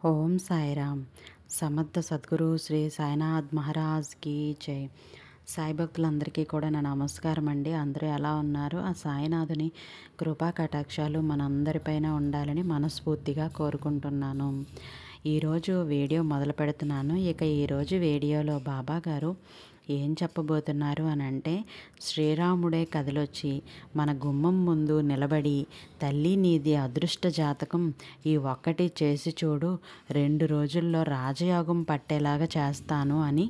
ఓం సాయిరామ్. సమర్థ సద్గురు శ్రీ సాయినాథ్ మహారాజ్కి జై. సాయి భక్తులందరికీ కూడా నా నమస్కారం అండి. అందరూ ఎలా ఉన్నారు? ఆ సాయినాథుని కృపా కటాక్షాలు మనందరిపైన ఉండాలని మనస్ఫూర్తిగా కోరుకుంటున్నాను. ఈరోజు వీడియో మొదలు పెడుతున్నాను. ఇక ఈరోజు వీడియోలో బాబా గారు ఏం చెప్పబోతున్నారు అని అంటే, శ్రీరాముడే కదిలొచ్చి మన గుమ్మం ముందు నిలబడి, తల్లి నీది అదృష్ట జాతకం, ఈ ఒక్కటి చేసి చూడు, 2 రోజుల్లో రాజయోగం పట్టేలాగా చేస్తాను అని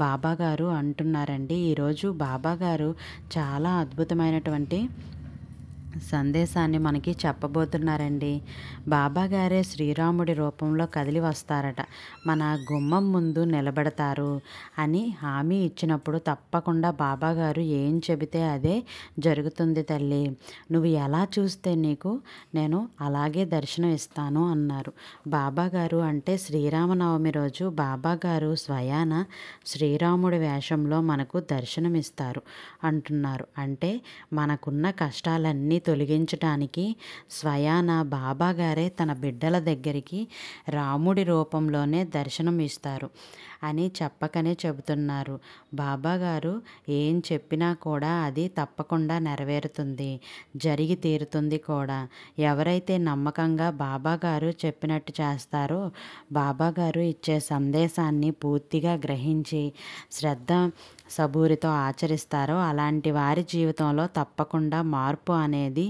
బాబాగారు అంటున్నారండి. ఈరోజు బాబాగారు చాలా అద్భుతమైనటువంటి సందేశాన్ని మనకి చెప్పబోతున్నారండి. బాబాగారే శ్రీరాముడి రూపంలో కదిలి వస్తారట, మన గుమ్మం ముందు నిలబడతారు అని హామీ ఇచ్చినప్పుడు తప్పకుండా బాబాగారు ఏం చెబితే అదే జరుగుతుంది తల్లి. నువ్వు ఎలా చూస్తే నీకు నేను అలాగే దర్శనం ఇస్తాను అన్నారు. బాబాగారు అంటే శ్రీరామనవమి రోజు బాబాగారు స్వయాన శ్రీరాముడి వేషంలో మనకు దర్శనమిస్తారు అంటున్నారు. అంటే మనకున్న కష్టాలన్నీ తొలగించటానికి స్వయాన బాబాగారే తన బిడ్డల దగ్గరికి రాముడి రూపంలోనే దర్శనం ఇస్తారు అని చెప్పకనే చెబుతున్నారు. బాబాగారు ఏం చెప్పినా కూడా అది తప్పకుండా నెరవేరుతుంది, జరిగి తీరుతుంది కూడా. ఎవరైతే నమ్మకంగా బాబాగారు చెప్పినట్టు చేస్తారో, బాబాగారు ఇచ్చే సందేశాన్ని పూర్తిగా గ్రహించి శ్రద్ధ సబూరితో ఆచరిస్తారో అలాంటి వారి జీవితంలో తప్పకుండా మార్పు అనేది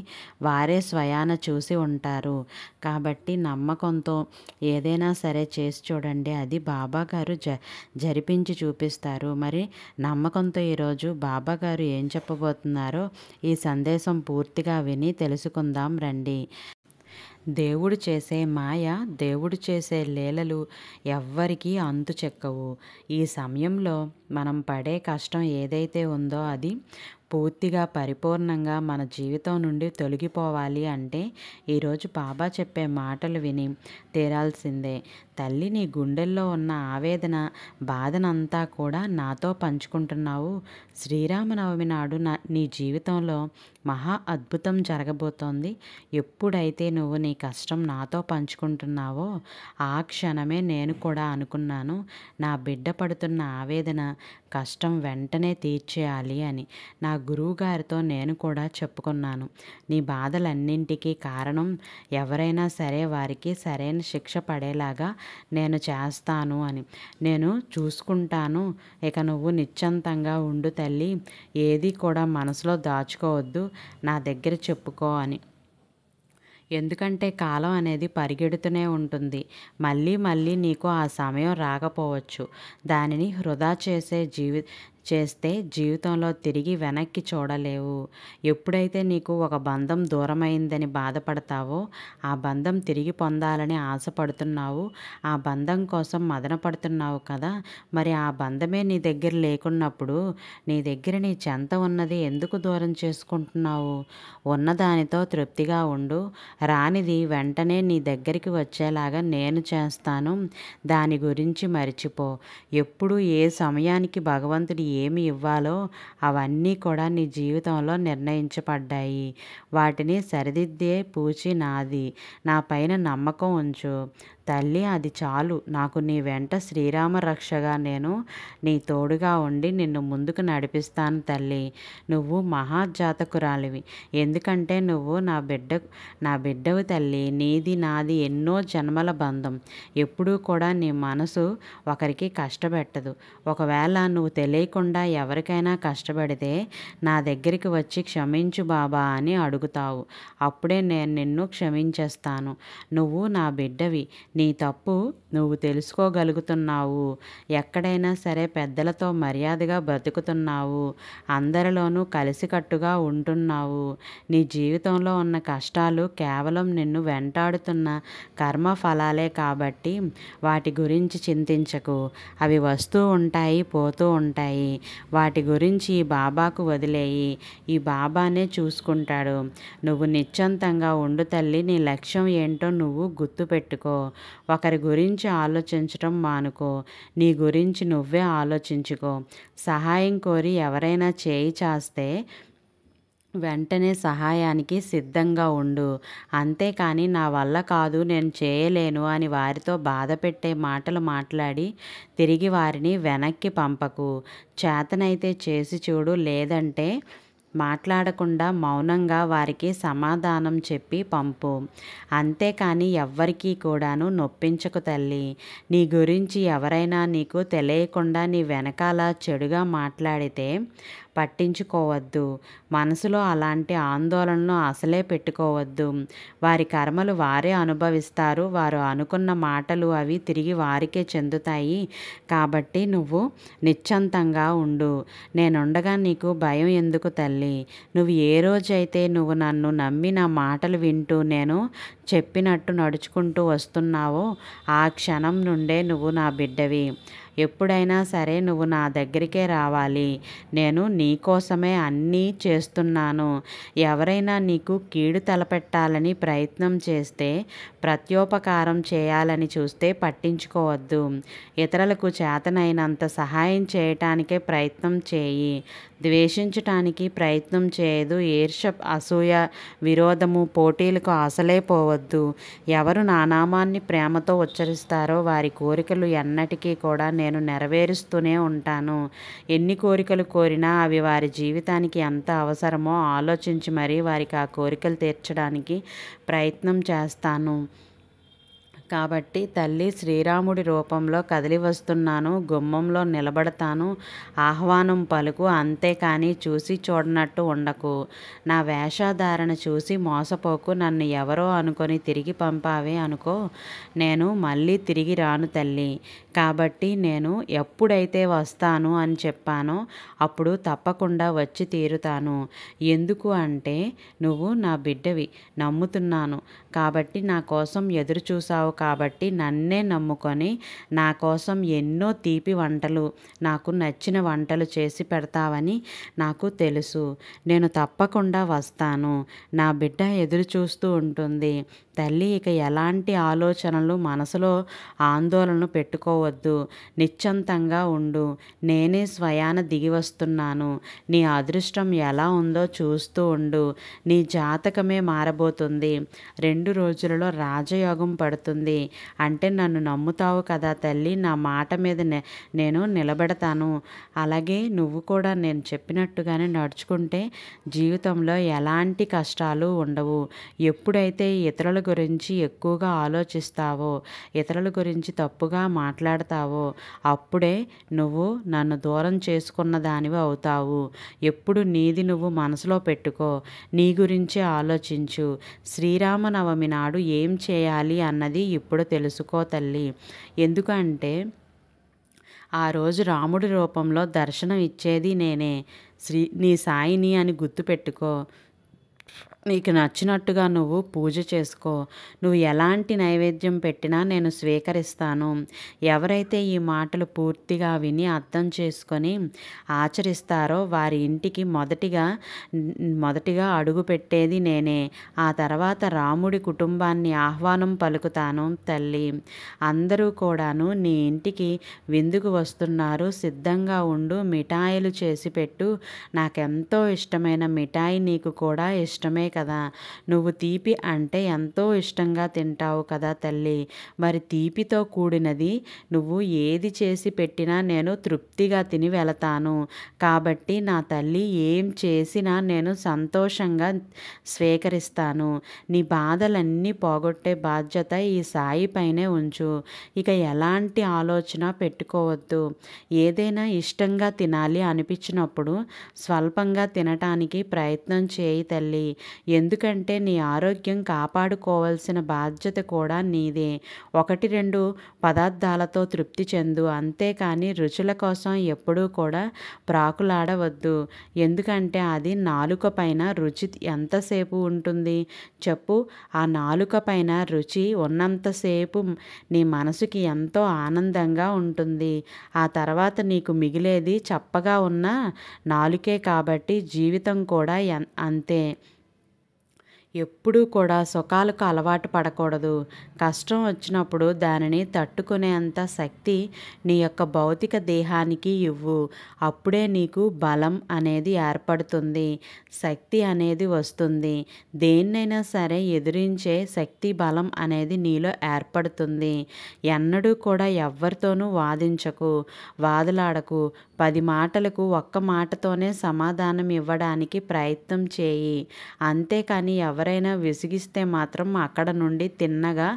వారే స్వయాన చూసి ఉంటారు. కాబట్టి నమ్మకంతో ఏదైనా సరే చేసి చూడండి, అది బాబాగారు జరిపించి చూపిస్తారు. మరి నమ్మకంతో ఈరోజు బాబాగారు ఏం చెప్పబోతున్నారో ఈ సందేశం పూర్తిగా విని తెలుసుకుందాం రండి. దేవుడు చేసే మాయ, దేవుడు చేసే లీలలు ఎవ్వరికీ అంతు చెక్కవు. ఈ సమయంలో మనం పడే కష్టం ఏదైతే ఉందో అది పూర్తిగా పరిపూర్ణంగా మన జీవితం నుండి తొలగిపోవాలి అంటే ఈరోజు బాబా చెప్పే మాటలు విని తీరాల్సిందే. తల్లి, నీ గుండెల్లో ఉన్న ఆవేదన, బాధనంతా కూడా నాతో పంచుకుంటున్నావు. శ్రీరామనవమి నాడు నీ జీవితంలో మహా అద్భుతం జరగబోతోంది. ఎప్పుడైతే నువ్వు నీ కష్టం నాతో పంచుకుంటున్నావో ఆ క్షణమే నేను కూడా అనుకున్నాను, నా బిడ్డ పడుతున్న ఆవేదన, కష్టం వెంటనే తీర్చేయాలి అని. నా గురువుగారితో నేను కూడా చెప్పుకున్నాను. నీ బాధలన్నింటికీ కారణం ఎవరైనా సరే వారికి సరైన శిక్ష పడేలాగా నేను చేస్తాను అని. నేను చూసుకుంటాను. ఇక నువ్వు నిశ్చింతంగా ఉండు తల్లి, ఏది కూడా మనసులో దాచుకోవద్దు, నా దగ్గర చెప్పుకో అని. ఎందుకంటే కాలం అనేది పరిగెడుతూనే ఉంటుంది. మళ్ళీ మళ్ళీ నీకు ఆ సమయం రాకపోవచ్చు. దానిని వృధా చేస్తే జీవితంలో తిరిగి వెనక్కి చూడలేవు. ఎప్పుడైతే నీకు ఒక బంధం దూరమైందని బాధపడతావో, ఆ బంధం తిరిగి పొందాలని ఆశపడుతున్నావు, ఆ బంధం కోసం మదన పడుతున్నావు కదా, మరి ఆ బంధమే నీ దగ్గర లేకున్నప్పుడు నీ దగ్గర నీ చెంత ఉన్నది ఎందుకు దూరం చేసుకుంటున్నావు? ఉన్నదానితో తృప్తిగా ఉండు. రానిది వెంటనే నీ దగ్గరికి వచ్చేలాగా నేను చేస్తాను, దాని గురించి మరిచిపో. ఎప్పుడు ఏ సమయానికి భగవంతుడు ఏమి ఇవ్వాలో అవన్నీ కూడా నీ జీవితంలో నిర్ణయించబడ్డాయి. వాటిని సరిదిద్దే పూచి నాది. నా పైన నమ్మకం ఉంచు తల్లి, అది చాలు. నాకు నీ వెంట శ్రీరామ రక్షగా నేను నీ తోడుగా ఉండి నిన్ను ముందుకు నడిపిస్తాను తల్లి. నువ్వు మహాజాతకురాలివి. ఎందుకంటే నువ్వు నా బిడ్డవు తల్లి. నీది నాది ఎన్నో జన్మల బంధం. ఎప్పుడూ కూడా నీ మనసు ఒకరికి కష్టపెట్టదు. ఒకవేళ నువ్వు తెలియకుండా ఎవరికైనా కష్టపడితే నా దగ్గరికి వచ్చి క్షమించు బాబా అని అడుగుతావు. అప్పుడే నేను నిన్ను క్షమించేస్తాను. నువ్వు నా బిడ్డవి. నీ తప్పు నువ్వు తెలుసుకోగలుగుతున్నావు. ఎక్కడైనా సరే పెద్దలతో మర్యాదగా బ్రతుకుతున్నావు. అందరిలోనూ కలిసికట్టుగా ఉంటున్నావు. నీ జీవితంలో ఉన్న కష్టాలు కేవలం నిన్ను వెంటాడుతున్న కర్మ ఫలాలే కాబట్టి వాటి గురించి చింతించకు. అవి వస్తూ ఉంటాయి, పోతూ ఉంటాయి. వాటి గురించి ఈ బాబాకు వదిలేయి. ఈ బాబానే చూసుకుంటాడు. నువ్వు నిశ్చింతంగా ఉండు తల్లి. నీ లక్ష్యం ఏంటో నువ్వు గుర్తుపెట్టుకో. ఒకరి గురించి ఆలోచించటం మానుకో. నీ గురించి నువ్వే ఆలోచించుకో. సహాయం కోరి ఎవరైనా చేయి చాస్తే వెంటనే సహాయానికి సిద్ధంగా ఉండు. అంతేకాని నా వల్ల కాదు, నేను చేయలేను అని వారితో బాధపెట్టే మాటలు మాట్లాడి తిరిగి వారిని వెనక్కి పంపకు. చేతనైతే చేసి చూడు, లేదంటే మాట్లాడకుండా మౌనంగా వారికి సమాధానం చెప్పి పంపు. అంతేకాని ఎవ్వరికీ కూడాను నొప్పించకు తల్లి. నీ గురించి ఎవరైనా నీకు తెలియకుండా నీ వెనకాల చెడుగా మాట్లాడితే పట్టించుకోవద్దు. మనసులో అలాంటి ఆందోళనలు అసలే పెట్టుకోవద్దు. వారి కర్మలు వారే అనుభవిస్తారు. వారు అనుకున్న మాటలు అవి తిరిగి వారికే చెందుతాయి. కాబట్టి నువ్వు నిశ్చింతంగా ఉండు. నేనుండగా నీకు భయం ఎందుకు తల్లి? నువ్వు ఏ రోజైతే నువ్వు నన్ను నమ్మి నా మాటలు వింటూ నేను చెప్పినట్టు నడుచుకుంటూ వస్తున్నావో ఆ క్షణం నుండే నువ్వు నా బిడ్డవి. ఎప్పుడైనా సరే నువ్వు నా దగ్గరికే రావాలి. నేను నీకోసమే అన్నీ చేస్తున్నాను. ఎవరైనా నీకు కీడు తలపెట్టాలని ప్రయత్నం చేస్తే, ప్రత్యోపకారం చేయాలని చూస్తే పట్టించుకోవద్దు. ఇతరులకు చేతనైనంత సహాయం చేయటానికే ప్రయత్నం చేయి. ద్వేషించటానికి ప్రయత్నం చేయదు. ఈర్ష్య, అసూయ, విరోధము, పోటీలకు అసలే పోవద్దు. ఎవరు నా నామాన్ని ప్రేమతో ఉచ్చరిస్తారో వారి కోరికలు ఎన్నటికీ కూడా నేను నెరవేరుస్తూనే ఉంటాను. ఎన్ని కోరికలు కోరినా అవి వారి జీవితానికి ఎంత అవసరమో ఆలోచించి మరీ వారికి ఆ కోరికలు తీర్చడానికి ప్రయత్నం చేస్తాను. కాబట్టి తల్లి, శ్రీరాముడి రూపంలో కదిలి వస్తున్నాను. గుమ్మంలో నిలబడతాను. ఆహ్వానం పలుకు. అంతేకాని చూసి చూడనట్టు ఉండకు. నా వేషధారణ చూసి మోసపోకు. నన్ను ఎవరో అనుకొని తిరిగి పంపావే అనుకో, నేను మళ్ళీ తిరిగి రాను తల్లి. కాబట్టి నేను ఎప్పుడైతే వస్తాను అని చెప్పానో అప్పుడు తప్పకుండా వచ్చి తీరుతాను. ఎందుకు అంటే నువ్వు నా బిడ్డవి, నమ్ముతున్నాను కాబట్టి, నా కోసం ఎదురు చూసావు కాబట్టి, నన్నే నమ్ముకొని నా కోసం ఎన్నో తీపి వంటలు, నాకు నచ్చిన వంటలు చేసి పెడతావని నాకు తెలుసు. నేను తప్పకుండా వస్తాను. నా బిడ్డ ఎదురు చూస్తూ ఉంటుంది. తల్లి, ఇక ఎలాంటి ఆలోచనలు, మనసులో ఆందోళన పెట్టుకోవద్దు. నిశ్చింతంగా ఉండు. నేనే స్వయాన దిగి వస్తున్నాను. నీ అదృష్టం ఎలా ఉందో చూస్తూ ఉండు. నీ జాతకమే మారబోతుంది. 2 రోజులలో రాజయోగం పడుతుంది. అంటే నన్ను నమ్ముతావు కదా తల్లి? నా మాట మీద నేను నిలబెడతాను. అలాగే నువ్వు కూడా నేను చెప్పినట్టుగానే నడుచుకుంటే జీవితంలో ఎలాంటి కష్టాలు ఉండవు. ఎప్పుడైతే ఇతరుల గురించి ఎక్కువగా ఆలోచిస్తావో, ఇతరుల గురించి తప్పుగా మాట్లాడతావో అప్పుడే నువ్వు నన్ను దూరం చేసుకున్న దానివి అవుతావు. ఎప్పుడు నీది నువ్వు మనసులో పెట్టుకో. నీ గురించే ఆలోచించు. శ్రీరామనవమి నాడు ఏం చేయాలి అన్నది ఇప్పుడు తెలుసుకో తల్లి. ఎందుకంటే ఆ రోజు రాముడి రూపంలో దర్శనం ఇచ్చేది నేనే. నీ సాయిని అని గుర్తుపెట్టుకో. నీకు నచ్చినట్టుగా నువ్వు పూజ చేసుకో. నువ్వు ఎలాంటి నైవేద్యం పెట్టినా నేను స్వీకరిస్తాను. ఎవరైతే ఈ మాటలు పూర్తిగా విని అర్థం చేసుకొని ఆచరిస్తారో వారి ఇంటికి మొదటిగా అడుగు పెట్టేది నేనే. ఆ తర్వాత రాముడి కుటుంబాన్ని ఆహ్వానం పలుకుతాను తల్లి. అందరూ కూడాను నీ ఇంటికి విందుకు వస్తున్నారు. సిద్ధంగా ఉండు. మిఠాయిలు చేసి పెట్టు. నాకెంతో ఇష్టమైన మిఠాయి నీకు కూడా ఇష్టమే కదా. నువ్వు తీపి అంటే ఎంతో ఇష్టంగా తింటావు కదా తల్లి. మరి తీపితో కూడినది నువ్వు ఏది చేసి పెట్టినా నేను తృప్తిగా తిని వెళతాను. కాబట్టి నా తల్లి, ఏం చేసినా నేను సంతోషంగా స్వీకరిస్తాను. నీ బాధలన్నీ పోగొట్టే బాధ్యత ఈ సాయి పైనే ఉంచు. ఇక ఎలాంటి ఆలోచన పెట్టుకోవద్దు. ఏదైనా ఇష్టంగా తినాలి అనిపించినప్పుడు స్వల్పంగా తినటానికి ప్రయత్నం చేయి తల్లి. ఎందుకంటే నీ ఆరోగ్యం కాపాడుకోవాల్సిన బాధ్యత కూడా నీదే. 1-2 పదార్థాలతో తృప్తి చెందు. అంతేకాని రుచుల కోసం ఎప్పుడూ కూడా ప్రాకులాడవద్దు. ఎందుకంటే అది నాలుక పైన రుచి ఎంతసేపు ఉంటుంది చెప్పు? ఆ నాలుక పైన రుచి ఉన్నంతసేపు నీ మనసుకి ఎంతో ఆనందంగా ఉంటుంది. ఆ తర్వాత నీకు మిగిలేది చప్పగా ఉన్న నాలుకే. కాబట్టి జీవితం కూడా అంతే. ఎప్పుడూ కూడా సుఖాలకు అలవాటు పడకూడదు. కష్టం వచ్చినప్పుడు దానిని తట్టుకునేంత శక్తి నీ యొక్క భౌతిక దేహానికి ఇవ్వు. అప్పుడే నీకు బలం అనేది ఏర్పడుతుంది. శక్తి అనేది వస్తుంది. దేన్నైనా సరే ఎదిరించే శక్తి, బలం అనేది నీలో ఏర్పడుతుంది. ఎన్నడూ కూడా ఎవ్వరితోనూ వాదించకు, వాదులాడకు. 10 మాటలకు ఒక్క మాటతోనే సమాధానం ఇవ్వడానికి ప్రయత్నం చేయి. అంతేకాని ఎవరైనా విసిగిస్తే మాత్రం అక్కడ నుండి తిన్నగా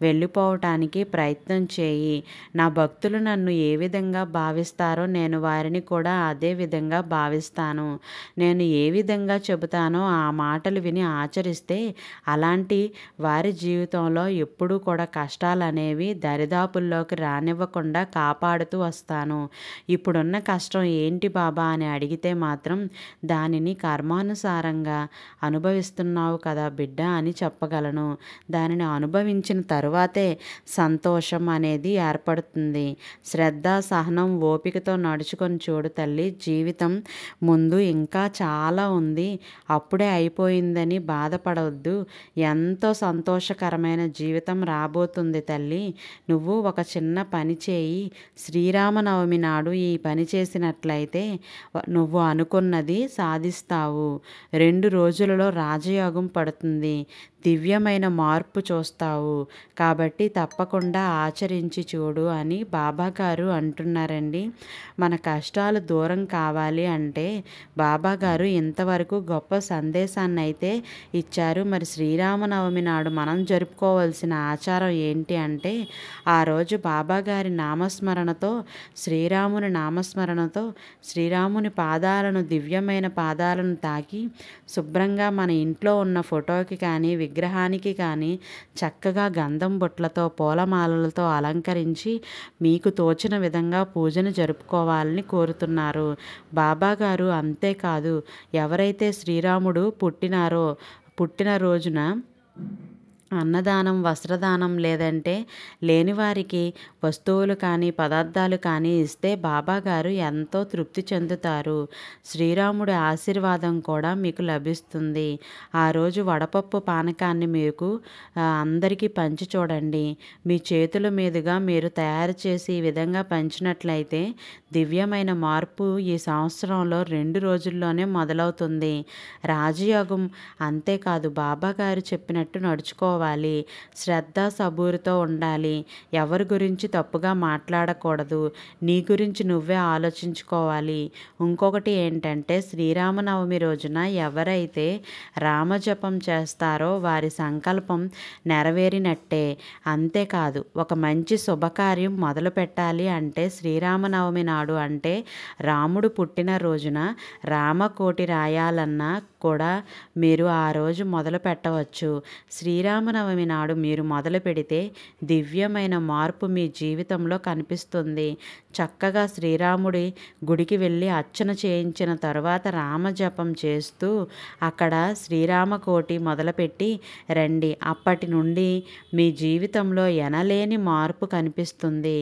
వెళ్ళిపోవటానికి ప్రయత్నం చేయి. నా భక్తులు నన్ను ఏ విధంగా భావిస్తారో నేను వారిని కూడా అదే విధంగా భావిస్తాను. నేను ఏ విధంగా చెబుతానో ఆ మాటలు విని ఆచరిస్తే అలాంటి వారి జీవితంలో ఎప్పుడూ కూడా కష్టాలు అనేవి దరిదాపుల్లోకి రానివ్వకుండా కాపాడుతూ వస్తాను. ఇప్పుడున్న కష్టం ఏంటి బాబా అని అడిగితే మాత్రం దానిని కర్మానుసారంగా అనుభవిస్తున్నావు కదా బిడ్డ అని చెప్పగలను. దానిని అనుభవించిన తరువాతే సంతోషం అనేది ఏర్పడుతుంది. శ్రద్ధ, సహనం, ఓపికతో నడుచుకొని చూడు తల్లి. జీవితం ముందు ఇంకా చాలా ఉంది. అప్పుడే అయిపోయిందని బాధపడవద్దు. ఎంతో సంతోషకరమైన జీవితం రాబోతుంది తల్లి. నువ్వు ఒక చిన్న పని చేయి. శ్రీరామనవమి నాడు ఈ పని చేసినట్లయితే నువ్వు అనుకున్నది సాధిస్తావు. 2 రోజులలో రాజయోగం పడుతుంది. దివ్యమైన మార్పు చూస్తావు. కాబట్టి తప్పకుండా ఆచరించి చూడు అని బాబాగారు అంటున్నారండి. మన కష్టాలు దూరం కావాలి అంటే బాబాగారు ఇంతవరకు గొప్ప సందేశాన్ని అయితే ఇచ్చారు. మరి శ్రీరామనవమి నాడు మనం జరుపుకోవాల్సిన ఆచారం ఏంటి అంటే ఆ రోజు బాబాగారి నామస్మరణతో, శ్రీరాముని నామస్మరణతో శ్రీరాముని పాదాలను, దివ్యమైన పాదాలను తాకి శుభ్రంగా మన ఇంట్లో ఉన్న ఫోటోకి కానీ విగ్రహానికి కానీ చక్కగా గంధం బొట్లతో, పూలమాలలతో అలంకరించి మీకు తోచిన విధంగా పూజను జరుపుకోవాలని కోరుతున్నారు బాబాగారు. అంతేకాదు, ఎవరైతే శ్రీరాముడు పుట్టిన రోజున అన్నదానం, వస్త్రదానం లేదంటే లేనివారికి వస్తువులు కానీ పదార్థాలు కానీ ఇస్తే బాబాగారు ఎంతో తృప్తి చెందుతారు. శ్రీరాముడి ఆశీర్వాదం కూడా మీకు లభిస్తుంది. ఆ రోజు వడపప్పు పానకాన్ని మీకు అందరికీ పంచి చూడండి. మీ చేతుల మీదుగా మీరు తయారు చేసి ఈ విధంగా పంచినట్లయితే దివ్యమైన మార్పు ఈ సంవత్సరంలో 2 రోజుల్లోనే మొదలవుతుంది. రాజయోగం. అంతేకాదు, బాబాగారు చెప్పినట్టు నడుచుకోవాలి. శ్రద్ధ, సబూరుతో ఉండాలి. ఎవరి గురించి తప్పుగా మాట్లాడకూడదు. నీ గురించి నువ్వే ఆలోచించుకోవాలి. ఇంకొకటి ఏంటంటే శ్రీరామనవమి రోజున ఎవరైతే రామజపం చేస్తారో వారి సంకల్పం నెరవేరినట్టే. అంతేకాదు, ఒక మంచి శుభకార్యం మొదలు పెట్టాలి అంటే శ్రీరామనవమి నాడు అంటే రాముడు పుట్టిన రోజున రామకోటి రాయాలన్నా కూడా మీరు ఆ రోజు మొదలు పెట్టవచ్చు. శ్రీరామనవమి నాడు మీరు మొదలు పెడితే దివ్యమైన మార్పు మీ జీవితంలో కనిపిస్తుంది. చక్కగా శ్రీరాముడి గుడికి వెళ్ళి అర్చన చేయించిన తర్వాత రామజపం చేస్తూ అక్కడ శ్రీరామకోటి మొదలుపెట్టి రండి. అప్పటి నుండి మీ జీవితంలో ఎనలేని మార్పు కనిపిస్తుంది.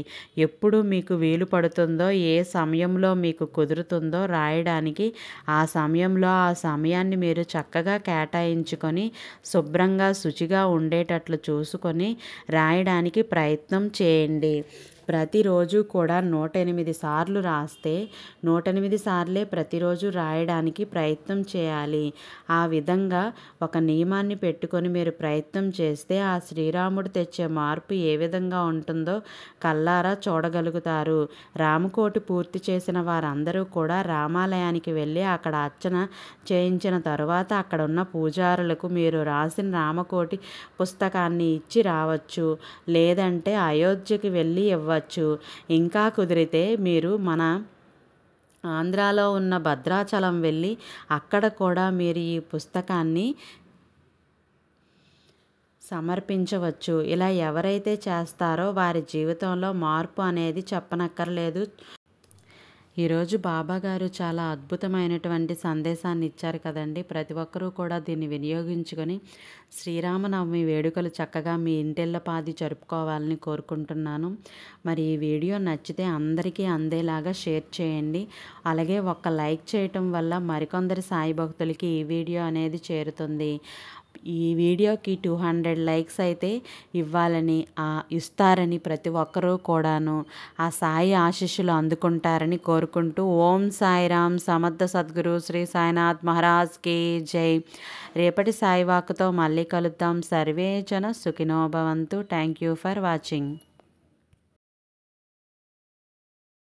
ఎప్పుడు మీకు వీలు పడుతుందో, ఏ సమయంలో మీకు కుదురుతుందో రాయడానికి ఆ సమయంలో ఆ సమయాన్ని మీరు చక్కగా కేటాయించుకొని శుభ్రంగా, శుచిగా ఉండేటట్లు చూసుకొని రాయడానికి ప్రయత్నం చేయండి. ప్రతిరోజు కూడా 108 సార్లు రాస్తే 108 సార్లే ప్రతిరోజు రాయడానికి ప్రయత్నం చేయాలి. ఆ విధంగా ఒక నియమాన్ని పెట్టుకొని మీరు ప్రయత్నం చేస్తే ఆ శ్రీరాముడు తెచ్చే మార్పు ఏ విధంగా ఉంటుందో కళ్ళారా చూడగలుగుతారు. రామకోటి పూర్తి చేసిన వారందరూ కూడా రామాలయానికి వెళ్ళి అక్కడ అర్చన చేయించిన తరువాత అక్కడ ఉన్న పూజారులకు మీరు రాసిన రామకోటి పుస్తకాన్ని ఇచ్చి రావచ్చు. లేదంటే అయోధ్యకి వెళ్ళి ఇవ్వచ్చు. ఇంకా కుదిరితే మీరు మన ఆంధ్రాలో ఉన్న భద్రాచలం వెళ్ళి అక్కడ కూడా మీరు ఈ పుస్తకాన్ని సమర్పించవచ్చు. ఇలా ఎవరైతే చేస్తారో వారి జీవితంలో మార్పు అనేది చెప్పనక్కర్లేదు. ఈరోజు బాబాగారు చాలా అద్భుతమైనటువంటి సందేశాన్ని ఇచ్చారు కదండి. ప్రతి ఒక్కరూ కూడా దీన్ని వినియోగించుకొని శ్రీరామనవమి వేడుకలు చక్కగా మీ ఇంటిల్లపాది జరుపుకోవాలని కోరుకుంటున్నాను. మరి ఈ వీడియో నచ్చితే అందరికీ అందేలాగా షేర్ చేయండి. అలాగే ఒక లైక్ చేయటం వల్ల మరికొందరి సాయి భక్తులకి ఈ వీడియో అనేది చేరుతుంది. ఈ వీడియోకి 200 లైక్స్ అయితే ఇవ్వాలని ఇస్తారని ప్రతి ఒక్కరూ కూడాను ఆ సాయి ఆశీస్సులు అందుకుంటారని కోరుకుంటూ ఓం సాయిరామ్ సమర్థ సద్గురు శ్రీ సాయినాథ్ మహారాజ్కి జై. రేపటి సాయి వాక్తో మళ్ళీ కలుద్దాం. సర్వే జన సుఖినో భవంతు. Thank you for watching.